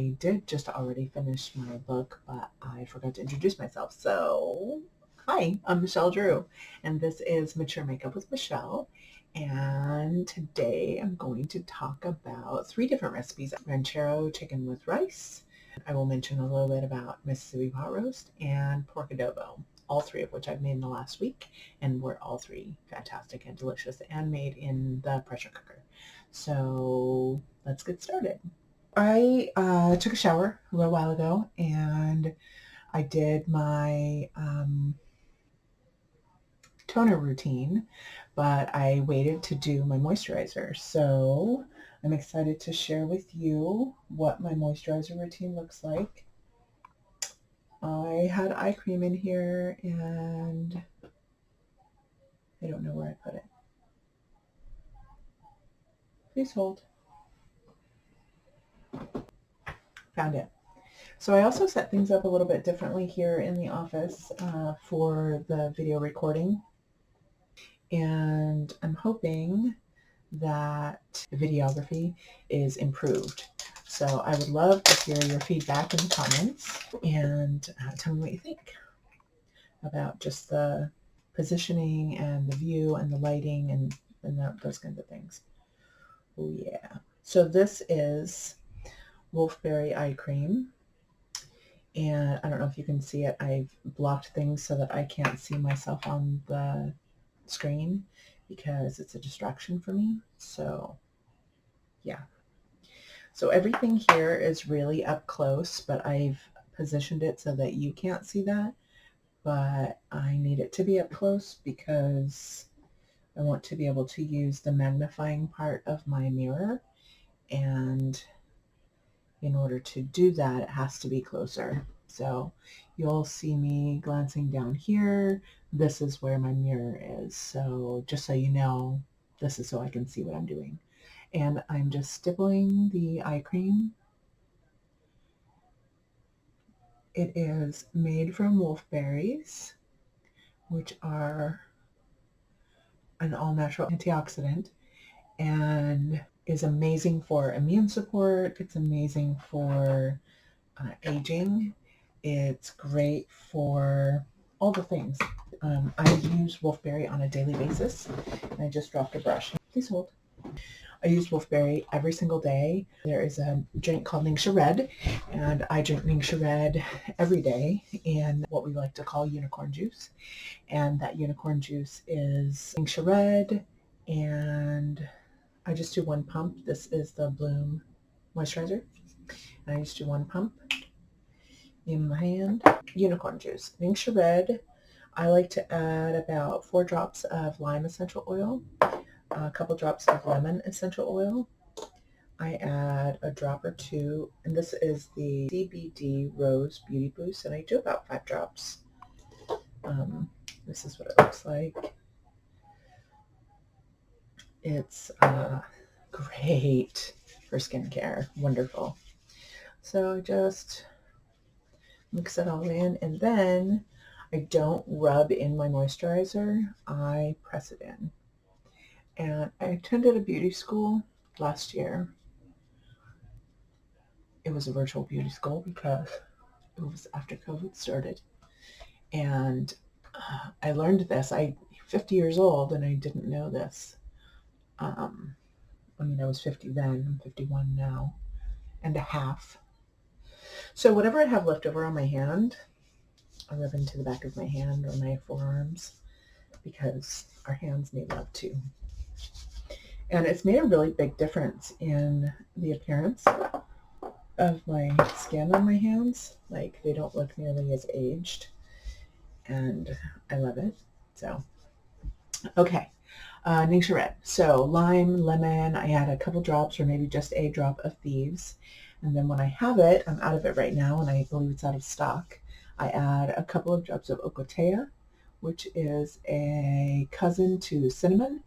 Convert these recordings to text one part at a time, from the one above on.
I did just already finish my look, but I forgot to introduce myself. So, hi, I'm Michelle Drew, and this is Mature Makeup with Michelle. And today I'm going to talk about 3 different recipes: Ranchero chicken with rice. I will mention a little bit about Mississippi pot roast and pork adobo, all 3 of which I've made in the last week, and were all 3 fantastic and delicious and made in the pressure cooker. So let's get started. I took a shower a little while ago, and I did my toner routine, but I waited to do my moisturizer. So I'm excited to share with you what my moisturizer routine looks like. I had eye cream in here, and I don't know where I put it. Please hold. Found it. So I also set things up a little bit differently here in the office for the video recording. And I'm hoping that the videography is improved. So I would love to hear your feedback in the comments, and tell me what you think about just the positioning and the view and the lighting and those kinds of things. Oh yeah. So this is Wolfberry eye cream. And I don't know if you can see it. I've blocked things so that I can't see myself on the screen because it's a distraction for me. So yeah. So everything here is really up close, but I've positioned it so that you can't see that. But I need it to be up close because I want to be able to use the magnifying part of my mirror. And in order to do that, it has to be closer. So you'll see me glancing down here. This is where my mirror is. So just so you know, this is so I can see what I'm doing. And I'm just stippling the eye cream. It is made from wolfberries, which are an all-natural antioxidant, and is amazing for immune support. It's amazing for aging. It's great for all the things. I use wolfberry on a daily basis, and I just dropped a brush. Please hold. I use wolfberry every single day. There is a drink called Ningxia Red, and I drink Ningxia Red every day in what we like to call unicorn juice. And that unicorn juice is Ningxia Red, and I just do 1 pump. This is the Bloom moisturizer, and I just do 1 pump in my hand. Unicorn juice. Ningxia Red, I like to add about 4 drops of lime essential oil, a couple drops of lemon essential oil. I add a drop or 2, and this is the CBD Rose Beauty Boost, and I do about 5 drops. This is what it looks like. It's great for skincare. Wonderful. So I just mix it all in, and then I don't rub in my moisturizer. I press it in. And I attended a beauty school last year. It was a virtual beauty school because it was after COVID started. And I learned this. I'm 50 years old, and I didn't know this. I was 50 then. I'm 51 now and a half. So whatever I have left over on my hand, I rub into the back of my hand or my forearms, because our hands need love too. And it's made a really big difference in the appearance of my skin on my hands. Like, they don't look nearly as aged, and I love it. So, okay. Ningxia Red. So lime, lemon, I add a couple drops or maybe just a drop of thieves. And then when I have it, I'm out of it right now, and I believe it's out of stock, I add a couple of drops of ocotea, which is a cousin to cinnamon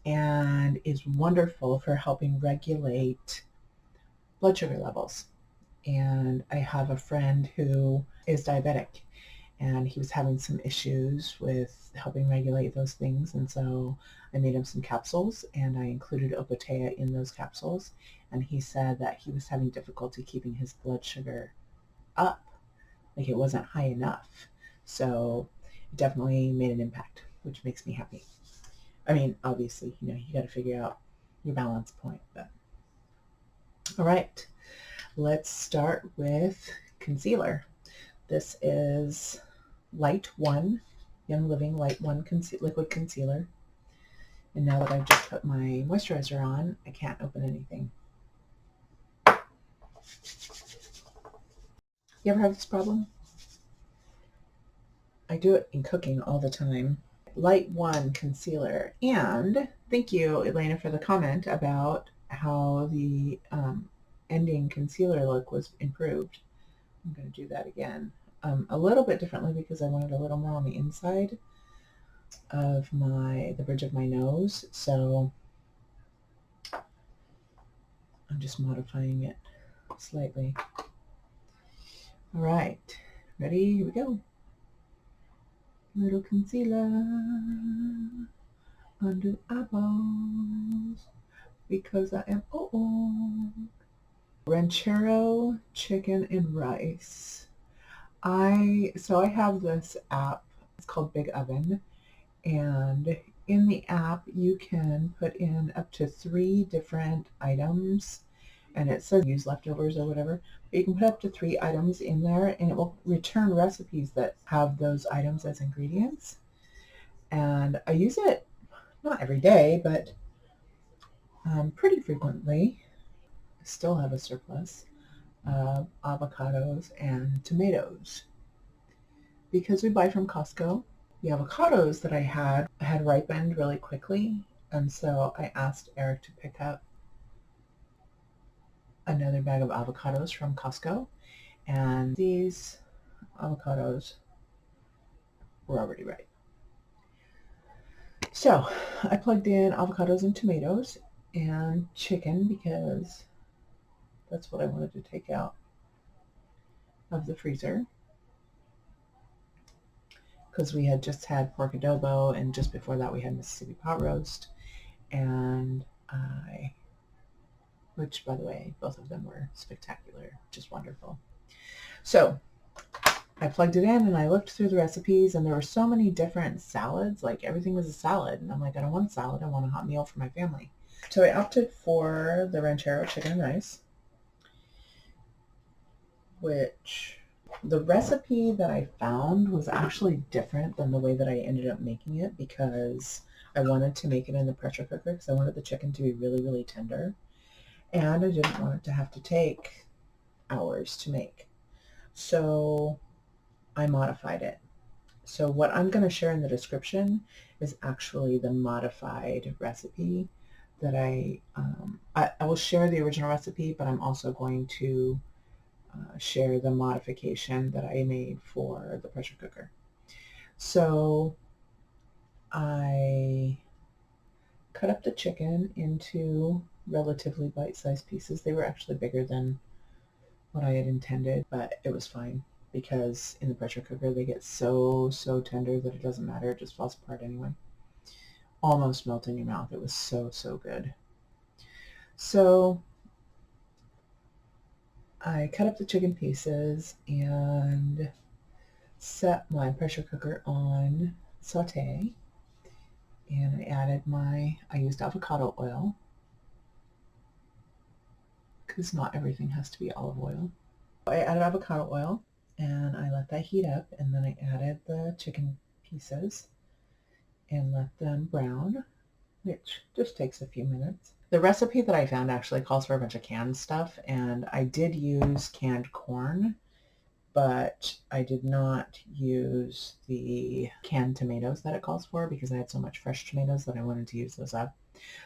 and is wonderful for helping regulate blood sugar levels. And I have a friend who is diabetic, and he was having some issues with helping regulate those things, and so I made him some capsules, and I included ocotea in those capsules, and he said that he was having difficulty keeping his blood sugar up, like it wasn't high enough. So it definitely made an impact, which makes me happy. I mean, obviously, you got to figure out your balance point. But all right, let's start with concealer. This is Light 1, Young Living Light 1 liquid concealer. And now that I've just put my moisturizer on, I can't open anything. You ever have this problem? I do it in cooking all the time. Light 1 concealer. And thank you, Elena, for the comment about how the ending concealer look was improved. I'm going to do that again. A little bit differently because I wanted a little more on the inside of the bridge of my nose. So I'm just modifying it slightly. All right, ready? Here we go. Little concealer under the eyeballs because I am old. Ranchero chicken and rice. I have this app. It's called Big Oven, and in the app you can put in up to 3 different items, and it says use leftovers or whatever, but you can put up to 3 items in there and it will return recipes that have those items as ingredients. And I use it not every day, but pretty frequently. I still have a surplus of avocados and tomatoes because we buy from Costco. The avocados that I had ripened really quickly, and so I asked Eric to pick up another bag of avocados from Costco, and these avocados were already ripe. So I plugged in avocados and tomatoes and chicken because that's what I wanted to take out of the freezer, because we had just had pork adobo, and just before that we had Mississippi pot roast, and which, by the way, both of them were spectacular, just wonderful. So I plugged it in and I looked through the recipes, and there were so many different salads, like everything was a salad, and I'm like, I don't want a salad, I want a hot meal for my family. So I opted for the Ranchero chicken and rice, which the recipe that I found was actually different than the way that I ended up making it, because I wanted to make it in the pressure cooker because I wanted the chicken to be really, really tender, and I didn't want it to have to take hours to make. So I modified it. So what I'm going to share in the description is actually the modified recipe that I will share the original recipe, but I'm also going to share the modification that I made for the pressure cooker. So I cut up the chicken into relatively bite-sized pieces. They were actually bigger than what I had intended, but it was fine because in the pressure cooker they get so tender that it doesn't matter. It just falls apart anyway. Almost melt in your mouth. It was so good. So I cut up the chicken pieces and set my pressure cooker on saute, and I used avocado oil because not everything has to be olive oil. I added avocado oil and I let that heat up, and then I added the chicken pieces and let them brown, which just takes a few minutes. The recipe that I found actually calls for a bunch of canned stuff, and I did use canned corn, but I did not use the canned tomatoes that it calls for because I had so much fresh tomatoes that I wanted to use those up.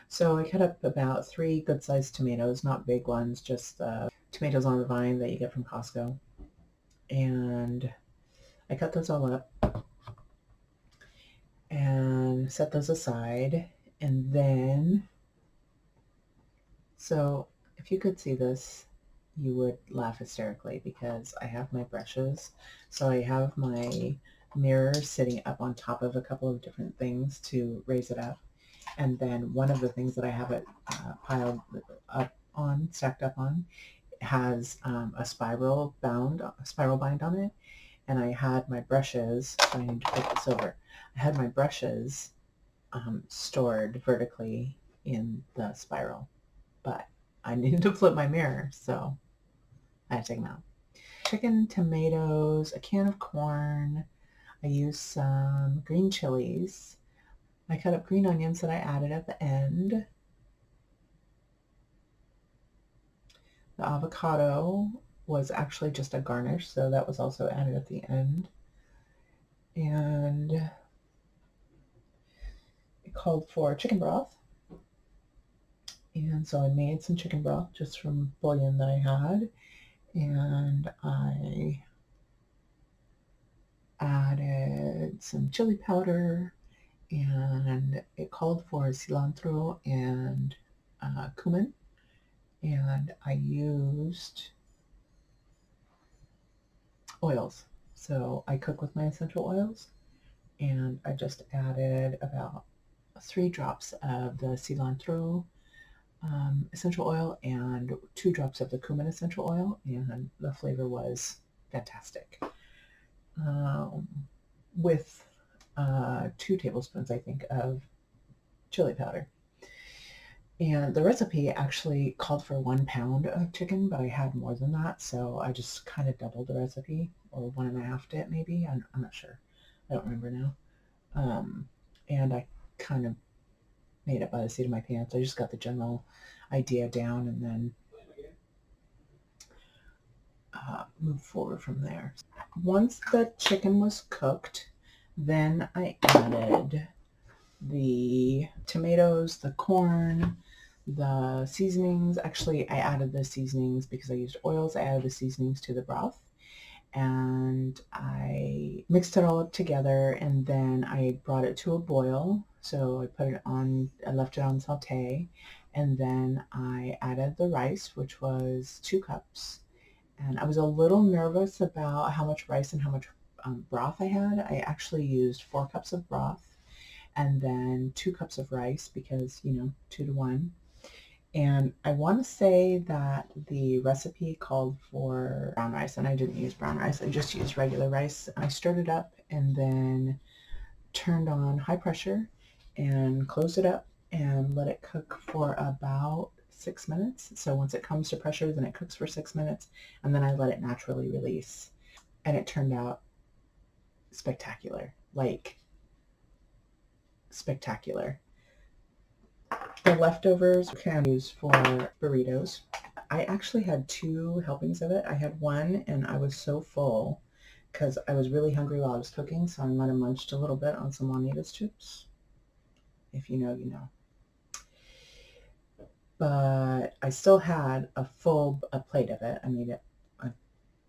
So I cut up about 3 good-sized tomatoes, not big ones, just tomatoes on the vine that you get from Costco. And I cut those all up and set those aside. And then, so if you could see this, you would laugh hysterically because I have my brushes. So I have my mirror sitting up on top of a couple of different things to raise it up. And then one of the things that I have it piled up stacked up on. It has a spiral bind on it, and I had my brushes. So I need to flip this over. I had my brushes stored vertically in the spiral, but I needed to flip my mirror, so I had to take them out. Chicken, tomatoes, a can of corn. I used some green chilies. I cut up green onions that I added at the end. The avocado was actually just a garnish, so that was also added at the end. And it called for chicken broth. And so I made some chicken broth just from bouillon that I had. And I added some chili powder, and it called for cilantro and cumin. And I used oils. So I cook with my essential oils, and I just added about 3 drops of the cilantro essential oil and 2 drops of the cumin essential oil, and the flavor was fantastic. With 2 tablespoons, I think, of chili powder. And the recipe actually called for 1 pound of chicken, but I had more than that, so I just kind of doubled the recipe, or 1.5 it maybe. I'm not sure. I don't remember now. And I kind of made it by the seat of my pants. I just got the general idea down and then moved forward from there. Once the chicken was cooked, then I added the tomatoes, the corn, the seasonings. Actually, I added the seasonings because I used oils. I added the seasonings to the broth, and I mixed it all up together, and then I brought it to a boil. So I put it on, I left it on saute, and then I added the rice, which was 2 cups. And I was a little nervous about how much rice and how much broth I had. I actually used 4 cups of broth and then 2 cups of rice because, 2 to 1. And I want to say that the recipe called for brown rice, and I didn't use brown rice. I just used regular rice. I stirred it up and then turned on high pressure and closed it up and let it cook for about 6 minutes. So once it comes to pressure, then it cooks for 6 minutes, and then I let it naturally release. And it turned out spectacular, like spectacular. The leftovers can use for burritos. I actually had 2 helpings of it. I had one and I was so full because I was really hungry while I was cooking, so I might have munched a little bit on some Juanita's chips. If you know, you know. But I still had a plate of it. I made it.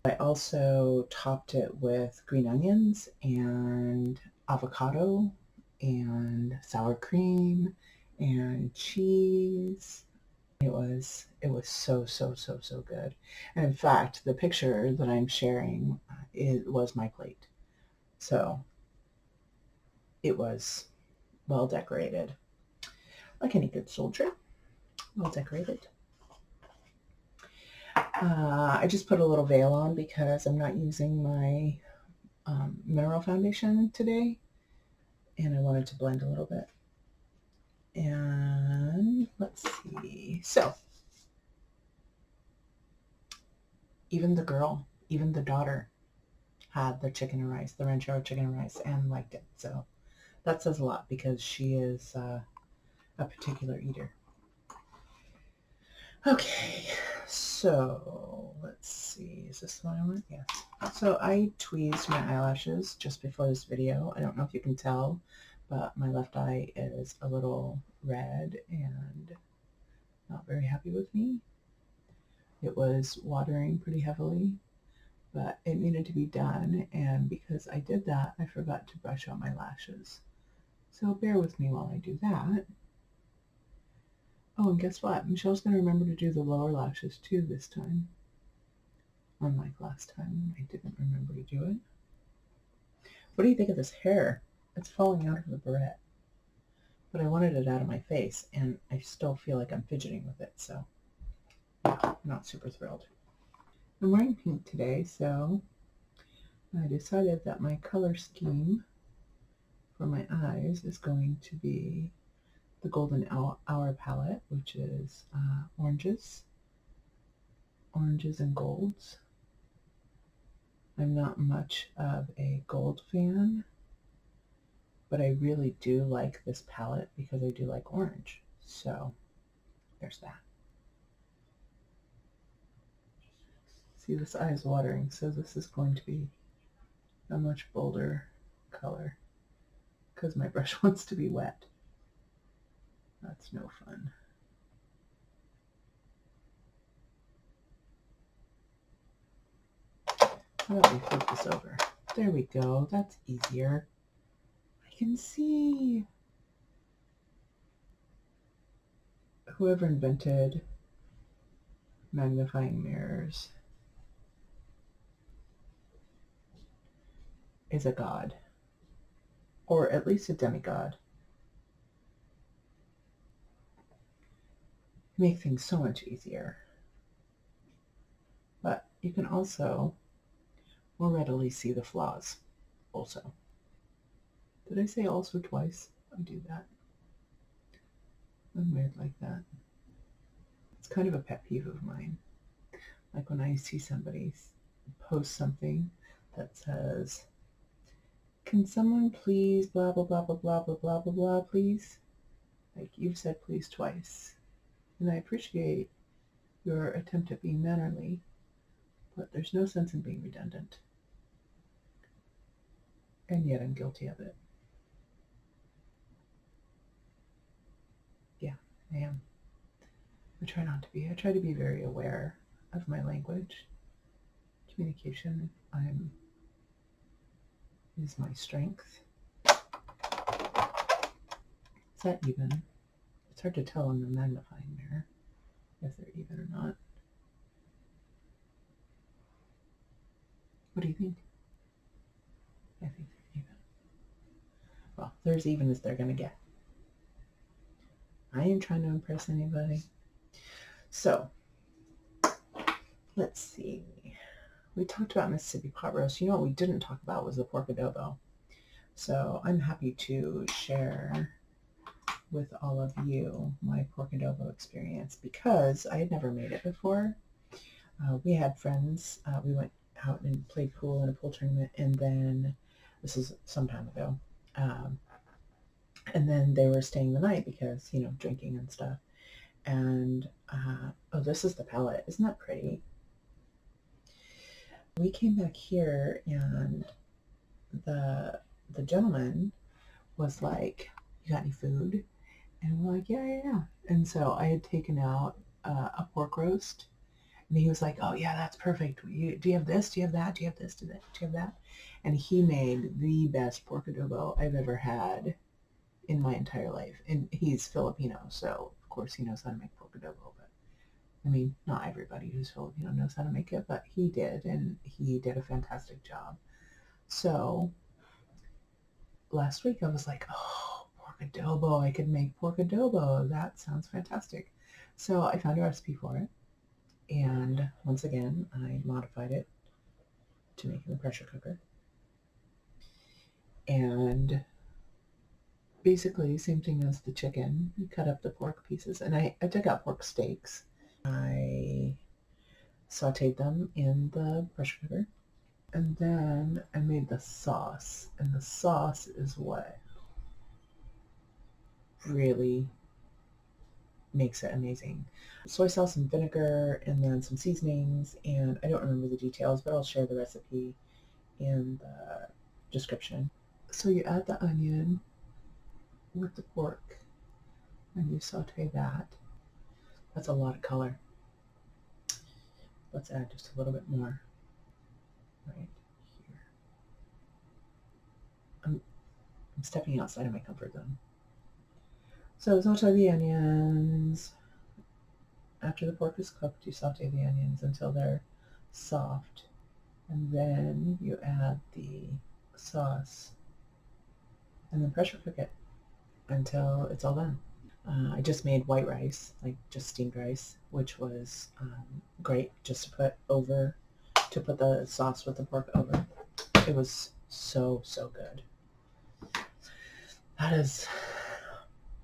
I also topped it with green onions and avocado and sour cream and cheese. It was so good. And in fact, the picture that I'm sharing, it was my plate. So it was well decorated, like any good soldier. Well decorated. I just put a little veil on because I'm not using my mineral foundation today, and I wanted to blend a little bit. And let's see. So even the daughter had the chicken and rice, the Ranchero chicken and rice, and liked it. So that says a lot because she is a particular eater. Okay, so let's see. Is this the one I want? Yes. So I tweezed my eyelashes just before this video. I don't know if you can tell, but my left eye is a little red and not very happy with me. It was watering pretty heavily, but it needed to be done, and because I did that, I forgot to brush out my lashes. So bear with me while I do that. Oh, and guess what? Michelle's going to remember to do the lower lashes too this time. Unlike last time, I didn't remember to do it. What do you think of this hair? It's falling out of the barrette. But I wanted it out of my face, and I still feel like I'm fidgeting with it, so Yeah, not super thrilled. I'm wearing pink today, so I decided that my color scheme for my eyes is going to be the Golden Hour palette, which is oranges and golds. I'm not much of a gold fan, but I really do like this palette because I do like orange. So there's that. See, this eye is watering, so this is going to be a much bolder color because my brush wants to be wet. That's no fun. How about we flip this over? There we go. That's easier. I can see. Whoever invented magnifying mirrors is a god, or at least a demigod. Make things so much easier. But you can also more readily see the flaws also. Did I say also twice? I do that. I'm weird like that. It's kind of a pet peeve of mine. Like when I see somebody post something that says, can someone please blah, blah, blah, blah, blah, blah, blah, blah, blah, please? Like, you've said please twice. And I appreciate your attempt at being mannerly, but there's no sense in being redundant. And yet I'm guilty of it. Yeah, I am. I try not to be. I try to be very aware of my language. Communication is my strength. Is that even? It's hard to tell on the magnifying mirror if they're even or not. What do you think? I think they're even. Well, they're as even as they're going to get. I ain't trying to impress anybody. So, let's see. We talked about Mississippi pot roast. You know what we didn't talk about was the pork adobo. So I'm happy to share with all of you my pork adobo experience because I had never made it before. We had friends. We went out and played pool in a pool tournament, and then this is some time ago. And then they were staying the night because, you know, drinking and stuff. And oh, this is the palette. Isn't that pretty? We came back here, and the gentleman was like, "You got any food?" And we're like, yeah. And so I had taken out a pork roast, and he was like, "Oh yeah, that's perfect. Do you have this? Do you have that? Do you have this? Do you have that?" And he made the best pork adobo I've ever had in my entire life. And he's Filipino, so of course he knows how to make pork adobo. But I mean, not everybody who's Filipino knows how to make it, but he did, and he did a fantastic job. So last week I was like, oh, pork adobo. I could make pork adobo. That sounds fantastic. So I found a recipe for it. And once again, I modified it to make in the pressure cooker. And basically, same thing as the chicken. You cut up the pork pieces. And I took out pork steaks. I sauteed them in the pressure cooker. And then I made the sauce. And the sauce is what really makes it amazing. Soy sauce and vinegar and then some seasonings, and I don't remember the details, but I'll share the recipe in the description. So you add the onion with the pork and you saute that. That's a lot of color. Let's add just a little bit more right here. I'm stepping outside of my comfort zone. So saute the onions. After the pork is cooked, you saute the onions until they're soft. And then you add the sauce and then pressure cook it until it's all done. I just made white rice, like just steamed rice, which was great just to put the sauce with the pork over. It was so, so good. That is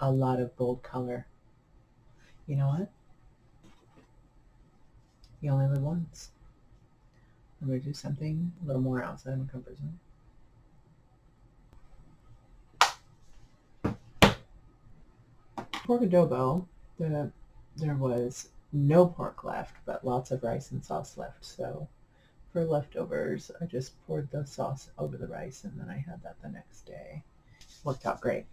a lot of bold color. You know what? You only live once. I'm going to do something a little more outside of my comfort zone. Pork adobo, there was no pork left, but lots of rice and sauce left. So for leftovers, I just poured the sauce over the rice, and then I had that the next day. Worked out great.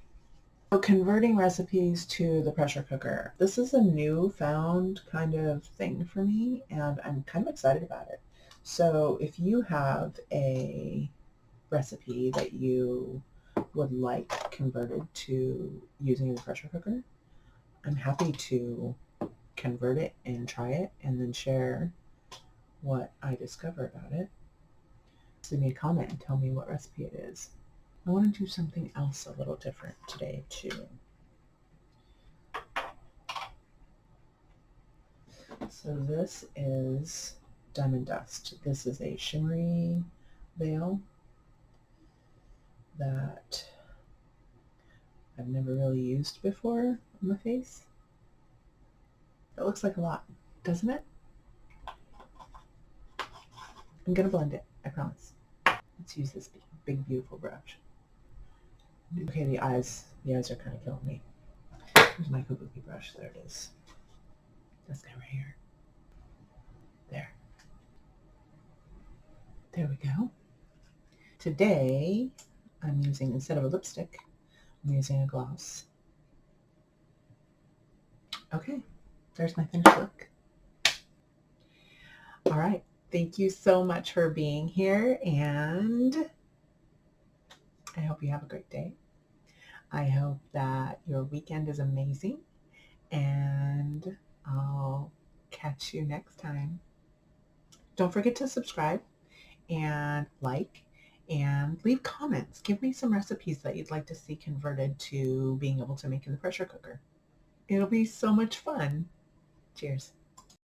So converting recipes to the pressure cooker. This is a newfound kind of thing for me, and I'm kind of excited about it. So if you have a recipe that you would like converted to using the pressure cooker, I'm happy to convert it and try it and then share what I discover about it. Send me a comment and tell me what recipe it is. I want to do something else a little different today too. So this is Diamond Dust. This is a shimmery veil that I've never really used before on my face. It looks like a lot, doesn't it? I'm going to blend it, I promise. Let's use this big beautiful brush. Okay, the eyes are kind of killing me. Here's my kabuki brush. There it is. This guy right here. There we go. Today, I'm using, instead of a lipstick, I'm using a gloss. Okay, there's my finished look. All right, thank you so much for being here, and I hope you have a great day. I hope that your weekend is amazing, and I'll catch you next time. Don't forget to subscribe and like and leave comments. Give me some recipes that you'd like to see converted to being able to make in the pressure cooker. It'll be so much fun. Cheers.